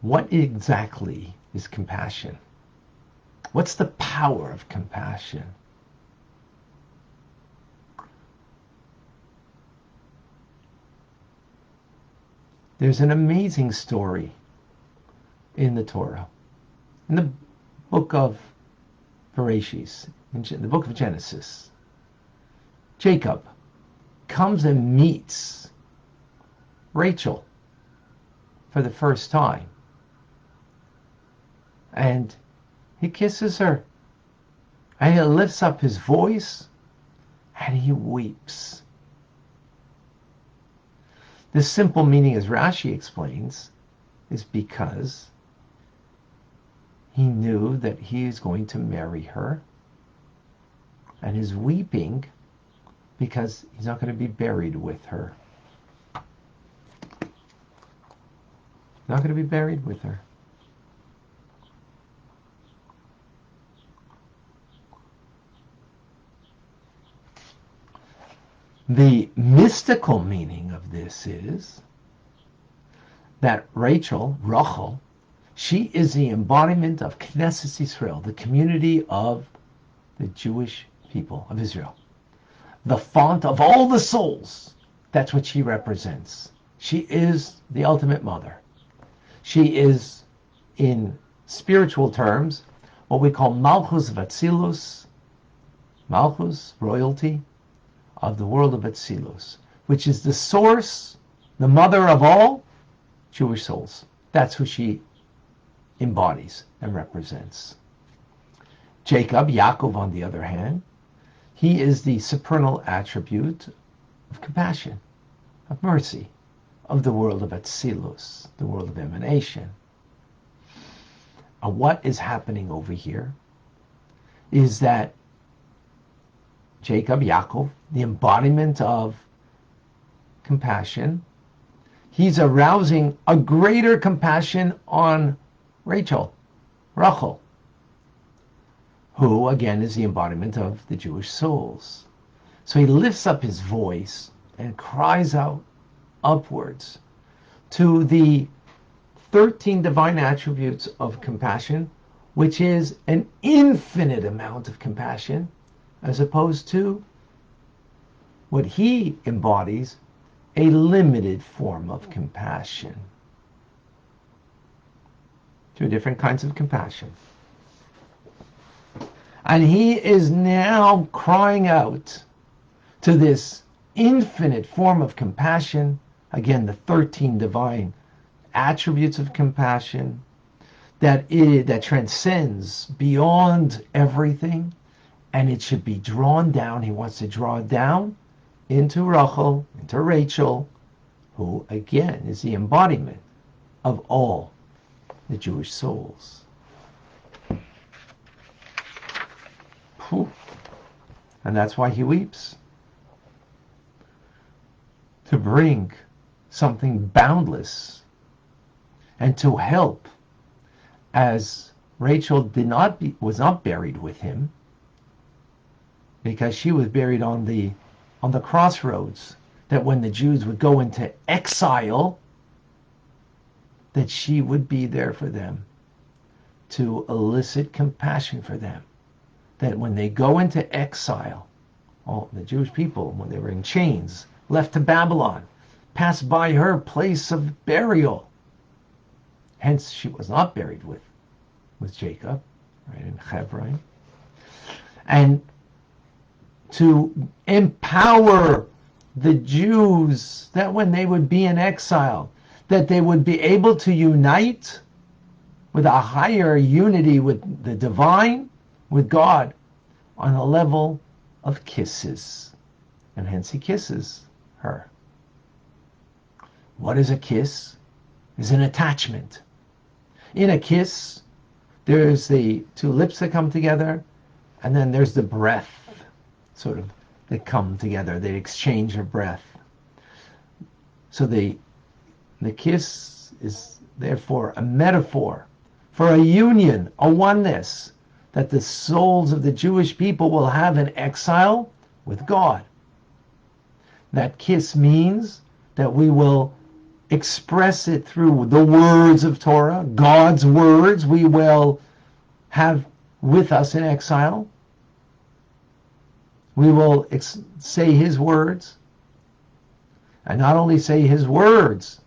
What exactly is compassion? What's the power of compassion? There's an amazing story in the Torah, in the book of Bereshis, in the book of Genesis. Jacob comes and meets Rachel for the first time. And he kisses her. And he lifts up his voice and he weeps. The simple meaning, as Rashi explains, is because he knew that he is going to marry her. And is weeping because he's not going to be buried with her. Not going to be buried with her. The mystical meaning of this is that Rachel, she is the embodiment of Knesset Yisrael, the community of the Jewish people of Israel. The font of all the souls. That's what she represents. She is the ultimate mother. She is, in spiritual terms, what we call Malchus Vatzilus, Malchus, royalty, of the world of Atzilus, which is the source, the mother of all Jewish souls. That's who she embodies and represents. Jacob, Yaakov, on the other hand, he is the supernal attribute of compassion, of mercy, of the world of Atzilus, the world of emanation. And what is happening over here is that Jacob, Yaakov, the embodiment of compassion, he's arousing a greater compassion on Rachel, who again is the embodiment of the Jewish souls. So he lifts up his voice and cries out upwards to the 13 divine attributes of compassion, which is an infinite amount of compassion, as opposed to what he embodies, a limited form of compassion. Two different kinds of compassion. And he is now crying out to this infinite form of compassion, again, the 13 divine attributes of compassion, that transcends beyond everything, and it should be drawn down. He wants to draw it down into Rachel, who again is the embodiment of all the Jewish souls. Whew. And that's why he weeps. To bring something boundless and to help, as Rachel was not buried with him, because she was buried on the crossroads, that when the Jews would go into exile, that she would be there for them to elicit compassion for them. That when they go into exile, all the Jewish people, when they were in chains, left to Babylon, passed by her place of burial. Hence, she was not buried with Jacob, right, in Hebron. And to empower the Jews that when they would be in exile, that they would be able to unite with a higher unity with the divine, with God, on a level of kisses. And hence he kisses her. What is a kiss? Is an attachment. In a kiss, there's the two lips that come together, and then there's the breath, sort of, that come together. They exchange their breath. So the kiss is therefore a metaphor for a union, a oneness, that the souls of the Jewish people will have in exile with God. That kiss means that we will express it through the words of Torah, God's words we will have with us in exile. We will say his words, and not only say his words,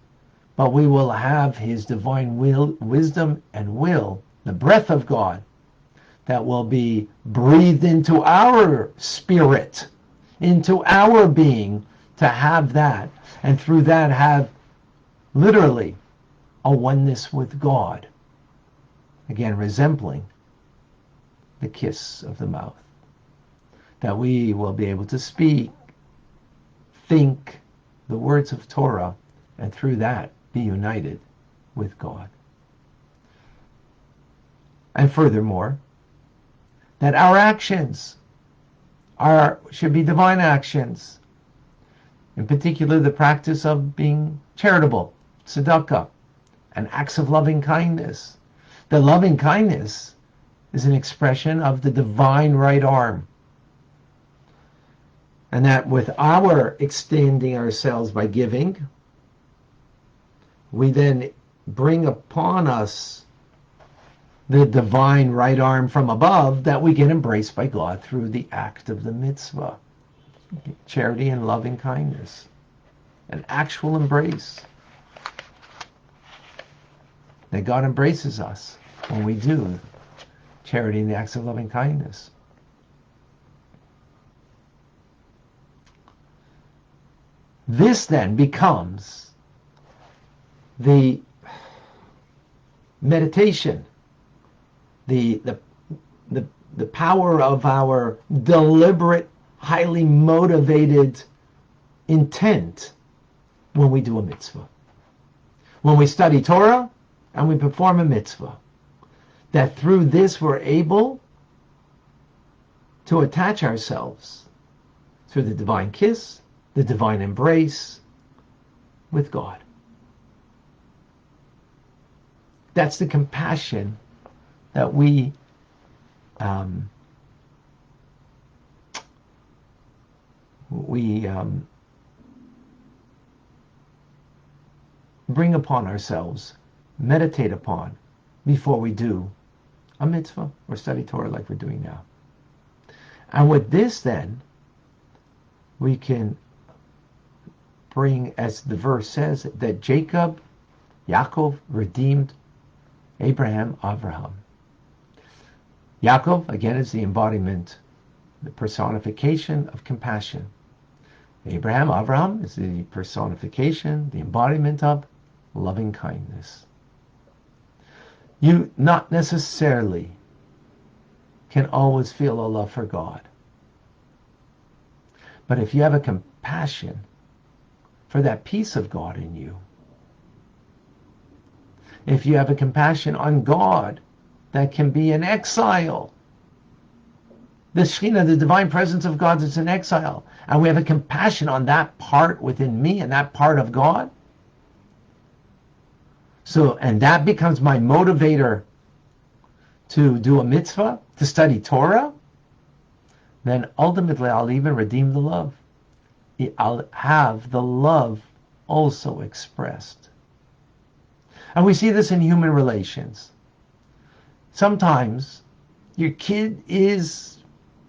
but we will have his divine wisdom and will, the breath of God, that will be breathed into our spirit, into our being, to have that, and through that have literally a oneness with God. Again, resembling the kiss of the mouth. That we will be able to speak, think the words of Torah, and through that be united with God. And furthermore, that our actions should be divine actions. In particular, the practice of being charitable, tzedakah, and acts of loving kindness. The loving kindness is an expression of the divine right arm. And that with our extending ourselves by giving, we then bring upon us the divine right arm from above that we get embraced by God through the act of the mitzvah. Charity and loving kindness. An actual embrace. That God embraces us when we do charity and the acts of loving kindness. This then becomes the meditation, the power of our deliberate, highly motivated intent when we do a mitzvah. When we study Torah and we perform a mitzvah. That through this we're able to attach ourselves through the divine kiss, the divine embrace with God. That's the compassion that we bring upon ourselves, meditate upon before we do a mitzvah or study Torah like we're doing now. And with this then, we can bring, as the verse says, that Yaakov redeemed Abraham, Avraham. Yaakov, again, is the embodiment, the personification of compassion. Abraham, Avraham, is the personification, the embodiment of loving kindness. You not necessarily can always feel a love for God. But if you have a compassion for that piece of God in you, if you have a compassion on God that can be in exile, the Shekhinah, the divine presence of God is in exile, and we have a compassion on that part within me and that part of God, and that becomes my motivator to do a mitzvah, to study Torah, then ultimately I'll even redeem the love. I'll have the love also expressed. And we see this in human relations. Sometimes your kid is,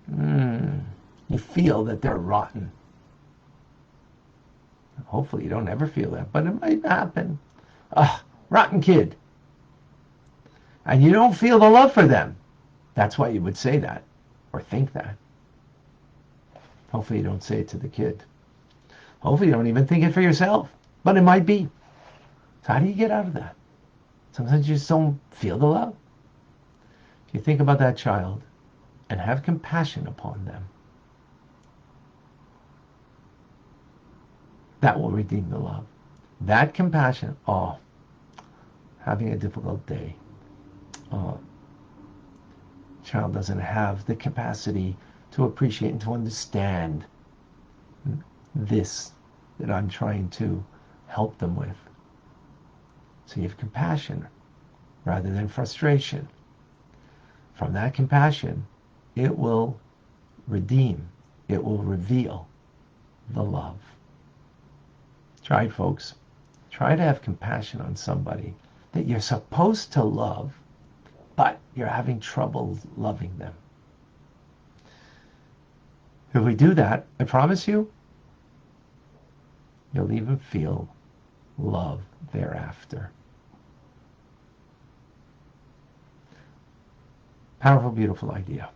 you feel that they're rotten. Hopefully you don't ever feel that, but it might happen. Rotten kid. And you don't feel the love for them. That's why you would say that or think that. Hopefully you don't say it to the kid. Hopefully you don't even think it for yourself, but it might be. So how do you get out of that? Sometimes you just don't feel the love. If you think about that child and have compassion upon them, that will redeem the love. That compassion, having a difficult day. Child doesn't have the capacity to appreciate and to understand this that I'm trying to help them with. So you have compassion rather than frustration. From that compassion, it will redeem, it will reveal the love. Try it, folks. Try Try to have compassion on somebody that you're supposed to love, but you're having trouble loving them. If we do that, I promise you, you'll even feel love thereafter. Powerful, beautiful idea.